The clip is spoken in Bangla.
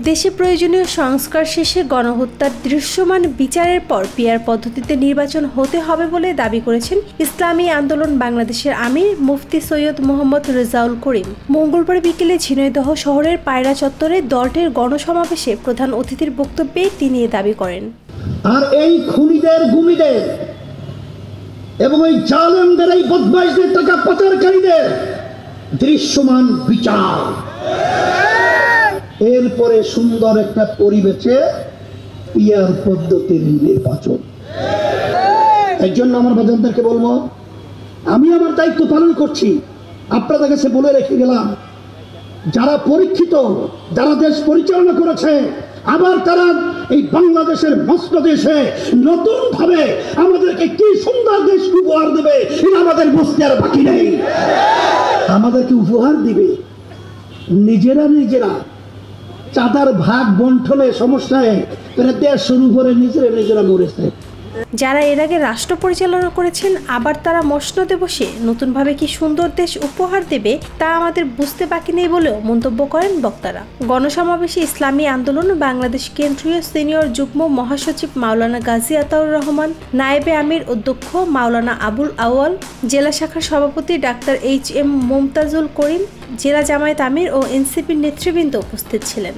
দেশে প্রয়োজনীয় সংস্কার শেষে গণহত্যার দৃশ্যমান বিচারের পর পিআর পদ্ধতিতে নির্বাচন হতে হবে বলে দাবি করেছেন ইসলামী আন্দোলন বাংলাদেশের আমির মুফতি সৈয়দ মোহাম্মদ রেজাউল করিম। মঙ্গলবার বিকেলে ঝিনাইদহ শহরের পায়রা চত্বরে দলটির গণসমাবেশে প্রধান অতিথির বক্তব্যে তিনি এ দাবি করেন। আর এই খুনিদের, গুমিদের এবং এই জালেমদের, এই বদমাইশদের, টাকা পাচারকারীদের দৃশ্যমান বিচার, এরপরে সুন্দর একটা পরিবেশে পিআর পদ্ধতির নির্বাচন। এই জন্য আমার বাজানদেরকে বলবো, আমি আমার দায়িত্ব পালন করছি, আপনাদের কাছে বলে রেখে গেলাম, যারা পরীক্ষিত, যারা দেশ পরিচালনা করেছে, আবার তারা এই বাংলাদেশের মস্ত দেশে নতুন ভাবে আমাদেরকে কি সুন্দর দেশ উপহার দেবে, এটা আমাদের বুঝতে আর বাকি নেই। আমাদেরকে উপহার দিবে নিজেরা চাঁদার ভাগ বন্টনে সমস্যায় দেশ শুরু করে নিজেরা মরেছে। যারা এর আগে রাষ্ট্র পরিচালনা করেছেন, আবার তারা মসনদে বসে নতুনভাবে কি সুন্দর দেশ উপহার দেবে তা আমাদের বুঝতে বাকি নেই বলেও মন্তব্য করেন বক্তারা। গণসমাবেশে ইসলামী আন্দোলন বাংলাদেশ কেন্দ্রীয় সিনিয়র যুগ্ম মহাসচিব মাওলানা গাজী আতাউর রহমান, নায়েবে আমির অধ্যক্ষ মাওলানা আবুল আউয়াল, জেলা শাখার সভাপতি ডাক্তার এইচ এম মুমতাজুল করিম, জেলা জামায়াত আমির ও এনসিপির নেতৃবৃন্দ উপস্থিত ছিলেন।